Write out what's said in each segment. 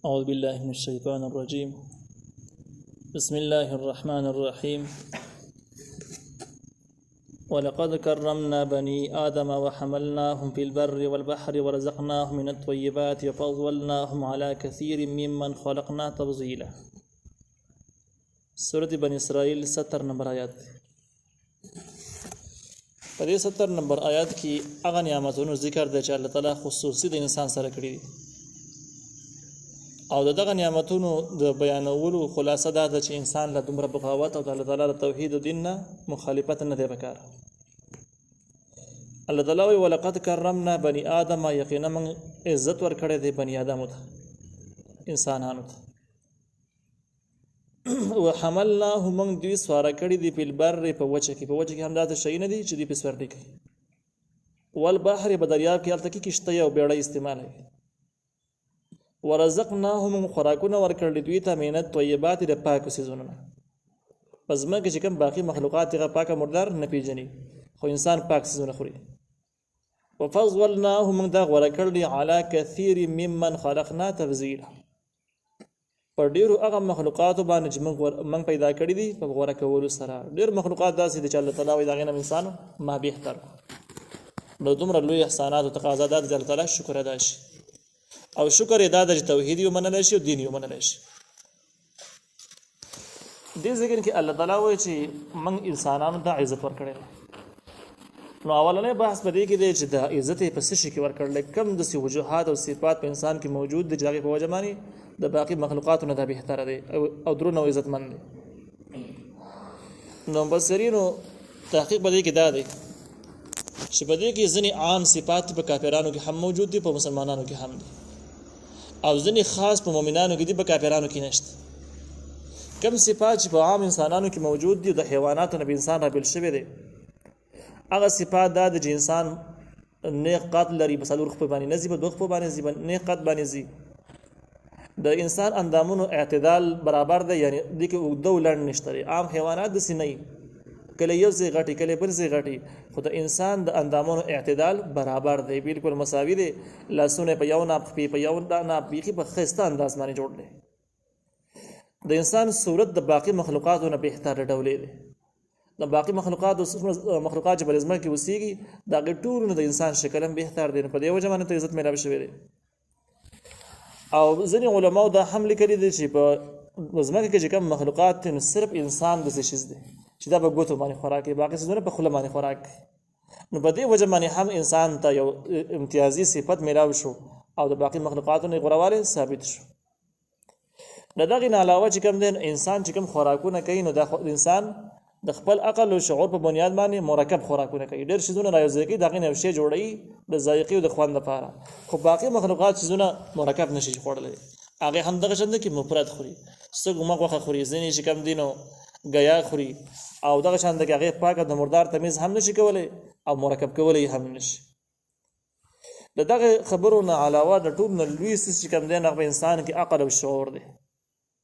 أعوذ بالله من الشيطان الرجيم. بسم الله الرحمن الرحيم. ولقد كرمنا بني آدم وحملناهم في البر والبحر ورزقناهم من الطيبات وفضلناهم على كثير ممن خلقنا تفضيلا. سورة بني إسرائيل 70 نمبر آیات. په دې 70 نمبر آیات کې هغه نعمتونو ذکر دی چې الله تعالی خصوصي د انسان سره کړی دي او دغه نعمتونو د بیانولو خلاصه دا ده چې انسان له دومره بغاوت او د الله تعالی د توحید او دین نه مخالفت نه دی وکړ. الله تعالی وی ولقد کرمنا بني آدم، یقینا من عزت ورکړی دی بني آدمو ته، انسانانو ته. وحملناهم، من دوی سواره کړي دي په البر، په وچه کې. په وچه کې هم دا شی نه دي چې دوی په سورلي کوي. والبحر، په دریاب کې هلته کې کشته او بیړۍ استعمالوي. ورزقناهم، خوراکونه ورکړل دوی ته من الطیبات، د پاکو څیزونو نه. په ځمکه کې کوم باقي مخلوقات هغه پاکه مردار نه پیژني، خو انسان پاک څیزونه خوري. وفضلناهم، دا غوره کړل علی کثیر ممن خلقنا تفضیلا، پر ډیرو هغه مخلوقاتو باندې چې موږ پیدا کړي دي په غوره کولو سره. ډیر مخلوقات داسې دي چې الله تعالی وایي دغه نه انسان ما بهتر. نو دومره لوی احسانات او تقاضا ده چې الله تعالی شکر ادا شي، او شکر ادا د توحید یو منل شي او دین یو منل شي. دې ځکه چې الله تعالی وایي چې موږ انسانانو ته عزت ورکړل. نو اولنې بحث په دې کې دی چې د عزت په څه شي کې ورکړل، کوم د وجوهات او صفات په انسان کې موجود دي چې هغه په وجه باندې د باقي مخلوقاتو نه بهتره دی او درونه او عزتمن دی. نو مفسرینو تحقیق په دې کې دا دی چې په دې کې ځینې عام صفات په کافرانو کې هم موجود دي، په مسلمانانو کې هم دي، او ځینې خاص په مؤمنانو کې دي، په کافرانو کې نشته. کوم صفات چې په عام انسانانو کې موجود دي د حیواناتو نه به انسان را بېل شوی دی، هغه صفات دا د چې انسان نیک قد لري، په څلور خپو باندې نه ځي، په دوه خپو باندې ځي، نیک قد باندې ځي. د انسان اندامونو اعتدال برابر دی، یعنی دې کې اوږده او لنډ نشته. عام حیوانات داسې نه وي، کله یو ځای غټي کله بل ځای غټي، خو د انسان د اندامونو اعتدال برابر دی، بالکل مساوي دی. لاسونه په یو ناب، خپې په یو ناب، بیخي په ښایسته انداز باندې جوړ دی. د انسان صورت د باقي مخلوقاتو نه بهتر ډولې دی. د باقي مخلوقات چې په ځمکه کې اوسېږي د هغې ټولو نه د انسان شکل هم بهتر دی. په دې وجه باندې ته عزت میلاو شوی دی. او ځینې علماو دا هم لیکلي دي چې په ځمکه کې چې کوم مخلوقات دي نو صرف انسان داسې شیز دی چې دا په ګوتو باندې خوراک کوي، باقي څیزونه په خوله باندې خوراک کوي. نو په دې وجه باندې هم انسان ته یو امتیازي صفت میلاو شو او د باقي مخلوقاتو نه غوروالی ثابت شو. د دغې نه علاوه چې کوم دی انسان چې کوم خوراکونه کوي نو دا انسان د خپل عقل او شعور په بنیاد باندې مرکب خوراکونه کوي. ډېر شیزونه رايوځي کوي، دغه نه یو شی جوړوي د ذایقې او د خوند لپاره، خو باقي مخلوقات شیزونه مرکب نشي خوړلی. هغه هم دغه شند کې مفرد خوري، سګو مغه خوري، ځینې چې کم دینو غیا خوري، او دغه شند کې هغه پاکه د مردار تمیز هم نشي کولای او مرکب کولای هم نشي. دغه خبرو نه علاوه د ټول نه لوی څه چې کم دین هغه انسان کې عقل او شعور دی،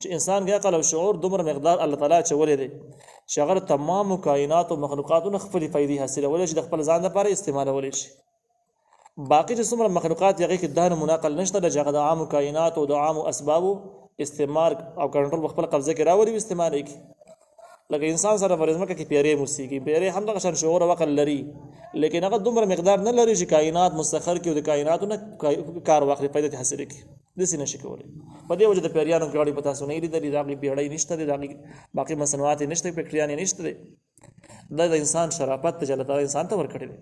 چې انسان کې عقل او شعور دومره مقدار الله تعالی چولې دی چې هغه تمام کائنات او مخلوقاتونه خپل فائدې حاصلولې چې د خپل ځان لپاره استعمالولې شي. باقي چې څومره مخلوقات هغه کې دا مناقل نشته چې هغه د عام کائنات او د عام اسبابو استعمال او کنټرول په خپل قبضه کې راوړي او استعمال کوي. لکه انسان سره په ځمکه کې پیری موسیقي، پیری هم دغه شان شعور او عقل لري، لیکن هغه دومره مقدار نه لري چې کائنات مسخر کړي او د کائناتو نه کار واخلي، فائدې حاصل کړي. داسې نشي کولی. په دې وجه د پیریانو ګاډي په تاسو نه لیدلې، د هغې بیړۍ نشته دی، د هغې باقي مصنوعات یې نشته، فکټریان یې نشته دی. دا د انسان شرافت ته چې الله تعالی انسان ته ورکړی دی.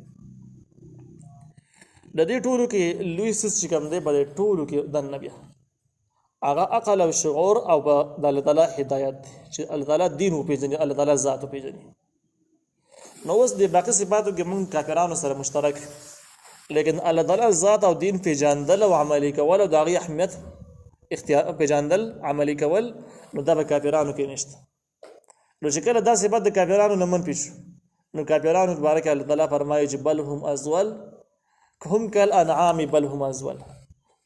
د دې ټولو کې لوی څیز چې کوم دی په دې ټولو کې دننه بیا هغه عقل او شعور او د الله تعالی هدایت دی چې الله تعالی دین وپېژني، الله تعالی ذات وپېژني. نو اوس د باقي صفاتو کې موږ کافرانو سره مشترک، لیکن الله تعالی ذات او دین پیژندل او عملي کول او د هغې اهمیت پیژندل عملي کول نو دا په کافرانو کې نشته. نو چې کله دا صفت د کافرانو نه منفي شو نو کافرانو باره کې الله تعالی فرمایي چې بل هم ازول هم کالانعام بل هم ازول.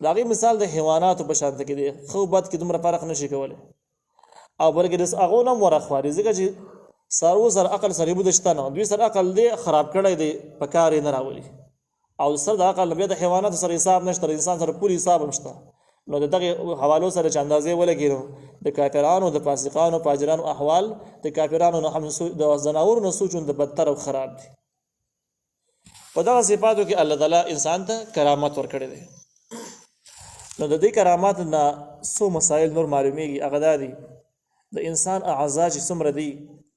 د هغې مثال د حیواناتو په شانته کې دی، ښه بد کې دومره فرق نشي کولی، او بلکې د هغو نه هم ورخواري، ځکه چې څاروو سره عقل سره بوده شته نه، دوی سره عقل دی خراب کړی دی، په کار یې نه راولي. او سر د عقل بیا د حیواناتو سره حساب نشته، د انسان سره پوری حساب هم شته. نو دغه حوالو سره چې اندازې ولګي نو د کافرانو د فاسقانو فاجرانو احوال د کافرانو نه هم د زناورو نه سوچون د بدتر او خراب دي. په دغه صفاتو کې الله تعالی انسان ته کرامت ورکړي دي. نو د دې کرامات نه څو مسائل نور معلومیږي. هغه دا دي د انسان اعضاء چې څومره دي،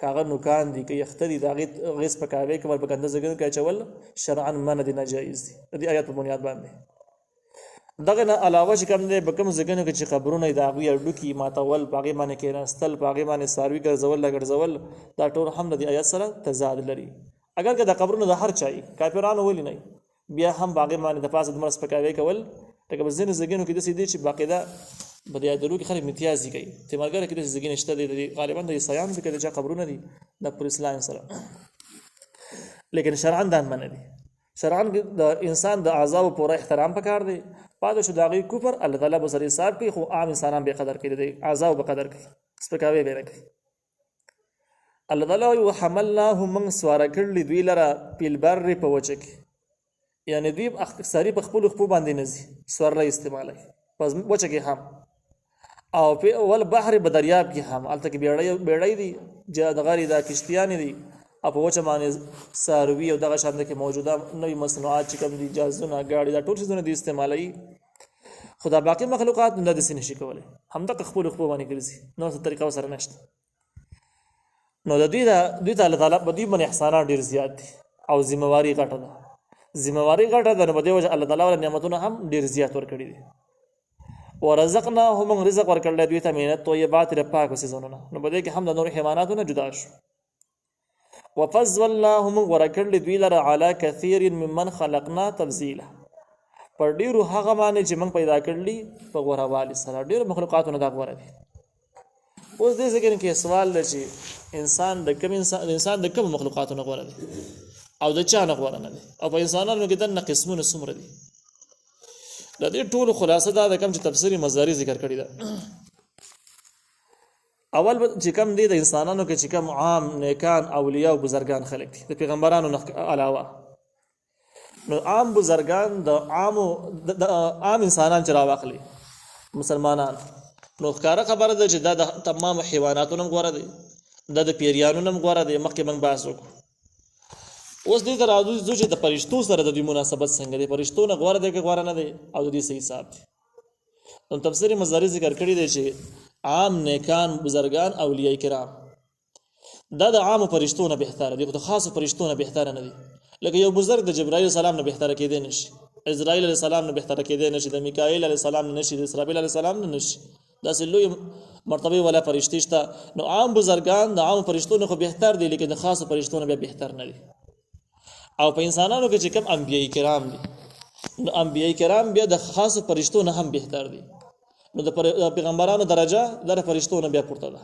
کاغه نوکان دي که یختري د هغې غیس پکاوی کول په ګنده ځایونو کې اچول شرعا منع دي، ناجایز دي. د دې آیات په بنیاد باندې دغه نه علاوه چې کوم دی په کوم ځایونو کې چې قبرونه د هغوی هډوکي ماتول، په هغې باندې کېناستل، په هغې باندې څاروي ګرځول دا ټول هم د دې آیات سره تضاد لري. اگر که د قبرونه د هر چا کافرانو ولې نه بیا هم په هغې باندې د پاسه دومره سپکاوی کول، لکه په ځینو ځایونو کې داسې دي چې باقاعده په دې عدلو کې خلک امتیازي کوي. تیمارګره کې داسې ځایونه شته دي، غالبا د عیسایانو کې د چا قبرونه دي د پر اسلام سره، لیکن شرعا دا منع دي. شرعا د انسان د اعضاء پوره احترام پکار دی. پاتې شو د هغوی کفر الله تعالی به سره حساب کوي، خو عام انسانان بې قدر کوي، د اعضاء به قدر کوي، سپکاوی به نه کوي. الله تعالی وایي وحملناه موږ سواره کړلي دوی لره فی البر په وچه کې، یعنې دوی اکثري په خپلو خپو باندې نه ځي، سورلی استعمالوي په وچه کې هم، او په والبحر په دریاب کې هم. هلته کې بیړۍ دي، دغرې دا کشتیانې دي، او په وچه باندې څاروي او دغه شان کې موجوده نوي مصنوعات چې کوم دي، جهازونه، ګاډي، دا ټول څیزونه دي استعمالوي. خو دا باقي مخلوقات نه داسې نشي کولی، همدغه خپلو خپو باندې ګرځي، نور څه طریقه ورسره نشته. نو د دوی ته الله تعالی په دوی باندې احسانات ډېر زیات دي او ذمهواري غټه ده. ذمہواری غټه ده، نو په دې وجه الله تعالی ول نعمتونه هم ډېر زیات ورکړي دي. ورزقناهم رزق ورکړل دوی ته من الطیبات د پاکو څیزونو نه، نو په دې کې هم د نور حیواناتو نه جدا شو. وفضلناهم ورکړل دوی لره علی کثیر ممن خلقنا تفضیلا، پر ډېرو هغه باندې چې موږ پیدا کړلي په غوروالي سره، ډېرو مخلوقاتو نه دا غوره دي. اوس دې ځای کې سوال دی چې انسان د کوم مخلوقاتو نه غوره دی او د چا نه غوره نه دی، او په انسانانو کې دنه قسمونه څومره دي. د دې ټولو خلاصه دا د کوم چې تفسیري مزاري ذکر کړي ده. اول چې کوم دی د انسانانو کې چې کوم عام نیکان اولیاء او بزرگان خلک دي د پیغمبرانو نه علاوه، نو عام بزرگان د عام انسانان چې راواخلي مسلمانان، نو ښکاره خبره ده چې دا د تمام حیواناتو نه غوره دی، دا د پیریانو نه غوره دی. مخکې موږ بحث وکړو. اوس دې ته راځو چې د فرشتو سره د دې مناسبت څنګه دی، فرشتو نه غوره دی که غوره نه دی، او د دې صحیح حساب دی. نو تفسیر مزاري ذکر کړی دی چې عام نیکان بزرگان اولیاء کرام دا د عام فرشتو نه بهتره دي، خو د خاص فرشتو نه بهتره نه دي. لکه یو بزرگ د جبرائیل السلام نه بهتره کېدی نشي، اسرائیل علیه السلام نه بهتره کېدی نشي، د میکائیل علیه السلام نه نشي، د اسرافیل علیه السلام نه نشي. داسې لوی مرتبه والا فرشتي شته. نو عام بزرگان د عام فرشتو نه خو بهتر دي، لیکن د خاص فرشتو نه بیا بهتر نه دي. او په انسانانو کې چې کوم انبیای کرام دي، نو انبیای کرام بیا د خاص فرشتو نه هم بهتر دي. نو د پیغمبرانو درجه د فرشتو نه بیا پورته ده،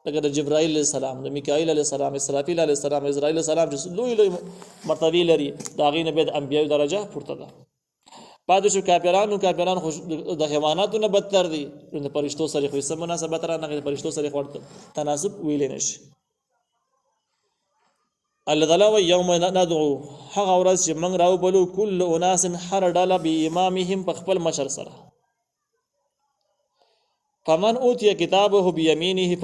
لکه د جبرائیل علیه السلام، د میکائیل علیه السلام، اسرافیل علیه السلام، اسرائیل علیه السلام چې لوی مرتبه لري، د هغې نه بیا د انبیایو درجه پورته ده. پاتې شو کافرانو خو د حیواناتو نه بدتر دي، نو د فرشتو سره خو هېڅ مناسبت رانغی، د فرشتو سره خو تناسب ویلی نه شي. الله تعالی وایي یوم ندعو، هغه ورځ چې موږ راوبلو کل اناس هر ډله بامامهم په خپل مشر سره. فمن اوتي کتابه بیمینه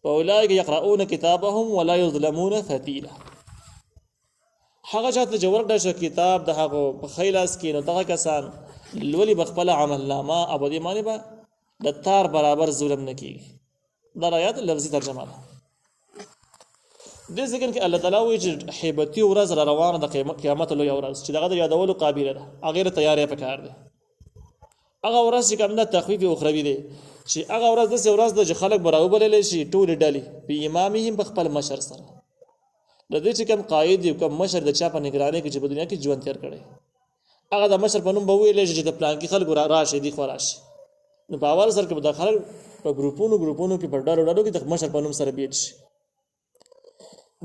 فاولئک یقرؤون کتابهم ولا یظلمون فتیلا. هغه چاته چې ورکړل شو کتاب د هغو په ښی لاس کې، نو دغه کسان لولي به خپله عملنامه، او په دې باندې به د تار برابر ظلم نه کېږي. دا آیات لفظي ترجمه ده. دې ځکه کې الله تعالی وایي چې حیبتي ورځ را روانه د قیامت لویه ورځ چې دغه د یادولو قابله ده، هغې ته تیاری پکار دی. هغه ورځ چې کوم ده تخفیف اخروي دی، چې هغه ورځ داسې ورځ ده چې خلک به راوبللی شي ټولې ډلې په امامهم په خپل مشر سره. د دې چې کوم قائد او کوم مشر د چا په نگرانۍ کې چې په دنیا کې ژوند تېر کړی، هغه د مشر په نوم به ویلی شي چې د پلانکي خلکو راشي دي خوا راشي. نو په اول سر کې به د خلک په ګروپونو کې په ډلو کې د مشر په نوم سره بیل شي.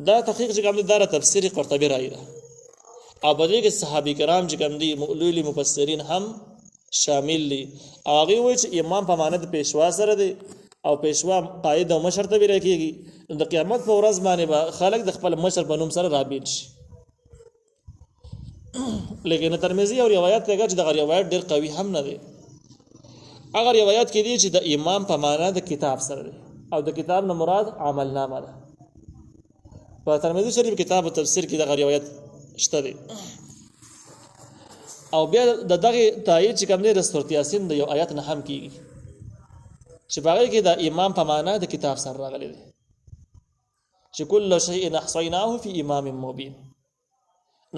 دا تحقیق چې کوم دی دا تفسیر قرطبي رایي ده، او په دې کې صحابه کرام چې کوم دي لوی مفسرین هم شامل دي. هغوی وایي چې امام په معنی د پیشوا سره دی، او پیشوا قائد او مشر ته ویل کېږي. نو د قیامت په ورځ باندې به خلک د خپل مشر په نوم سره رابیل شي. لیکن ترمذی او روایت ته چې د روایت ډېر قوي هم نه دی. هغه روایت کې دی چې د امام په معنا د کتاب سره دی او د کتاب نه مراد عمل نامه ده. په ترمذی شریف کتاب تفسیر کې د روایت شته دی. او بیا د دغه تایید چې کوم دی د سورۃ یاسین د یو آیت نه هم کیږي چې باغې کې د امام په معنا د کتاب سره راغلی دی چې کل شیء احصیناه فی امام مبین.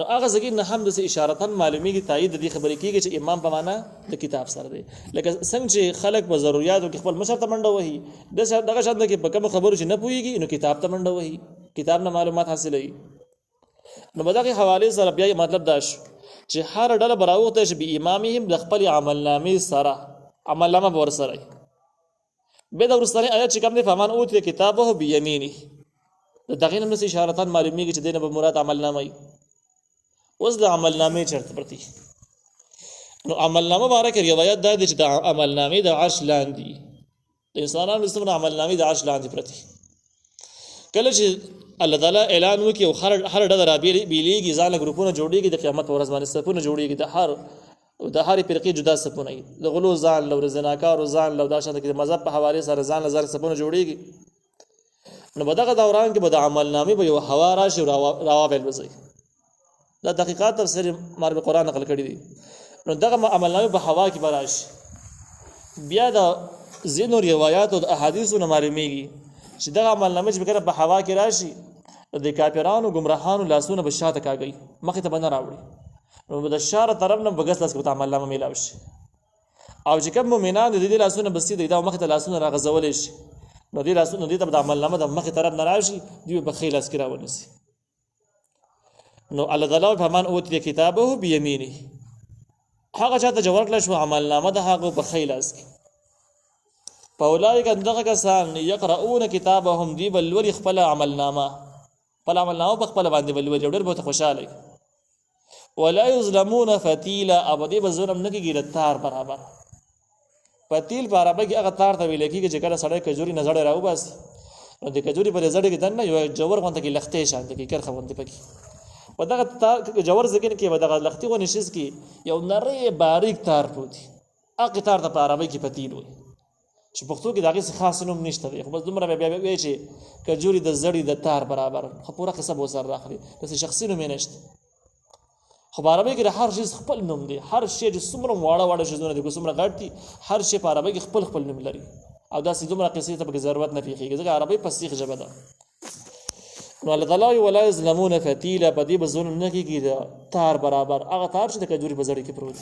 نو هغه ځکه نه هم د اشارتن معلومیږي تایید د دې خبرې کیږي چې امام په معنا د کتاب سره دی. لکه څنګه چې خلک په ضرورتو کې خپل مشر ته منډه وهي دغه شان کې په کوم خبرو چې نه پوهیږي نو کتاب ته منډه وهي، کتاب نه معلومات حاصلوي. نو په دغه حواله سره بیا مطلب دا شو چې هر ډله براوته چې به امامهم د خپل عملنامې سره عملنامه ور سره به د ورسره آیات چې کوم دی فمان اوت کتابه بیمینه دغه نه اشارتن معلومیږي چې دینه به مراد عملنامه وي. اوس د عملنامې چرته پرتی نو عملنامه باره کې روایت دا دی چې د عملنامې د عرش لاندې د انسانانو سره عملنامې د عرش لاندې پرتی. کله چې الله تعالی اعلان وکي او هر ډله را بیلیږي ځان له ګروپونو جوړیږي د قیامت ورځ باندې صفونه جوړیږي د هر فرقې جدا صفونه دي د غلو ځان له زناکار ځان له دا شاته کې د مذهب په حواله سره ځان له صفونه جوړیږي. نو په دغه دوران کې به د عملنامې به یو هوا راشي راوابل وځي. دا دقیقات تفسیر مار قرآن نقل کړی دي. نو دغه عملنامې په هوا کې به راشي. بیا د ځینو روایات او احادیثو نه معلومیږي چې دغه عملنامې چې کله په هوا کې راشي د کافرانو گمراهانو لاسونه به شاته کاږي مخې ته بنه راوړي. نو د شار طرف نه بغس لاس کې عملنامه میلاو شي او چې کوم مؤمنان د دې لاسونه بسیده دا مخې ته لاسونه راغځول شي نو دې لاسونه دې ته د عملنامه د مخې طرف نه راشي دی په خیل اس کې راونسي. نو الله تعالی په مان اوت دې کتابه بیمینه هغه چاته جوړ کړل شو عملنامه د هغه په خیل اس کې پاولای کندغه کسان یقرؤون کتابهم دی بلور خپل عملنامه په خپل باندې بلور ډېر بہت خوشاله ولا یظلمون فتیلا ابدی بظلم نه کیږي لتار برابر. فتیل برابر کې هغه تار ته ویل کیږي چې کله سړی کجوري نظر راو باسي نو د کجوري پر زړه کې دنه یو جوور غونته کې لختې شانته کې کرخه غونته پکې و دغه جوور ځکه کې و دغه لختې غو نشز کې یو نری باریک تار پروتي هغه تار ته برابر کې فتیل وي چې پښتو کې دغه خاص نوم نشته دی خو بس دومره بیا وی چې کجوري د زړی د تار برابر خو پوره قصه به سره راخلي د شخصي نوم نشته. خو په عربي کې هر شی خپل نوم دی هر شی چې څومره واړه شیزونه دي څومره غټ دي هر شی په عربي کې خپل نوم لري او دا سې دومره قصې ته به ضرورت نه پیږي ځکه عربي فصیح ژبه ده. نو الله تعالی ولا یظلمون فتیلا بدی بظلم نه کیږي تار برابر هغه تار چې د کجوري په زړه کې پروت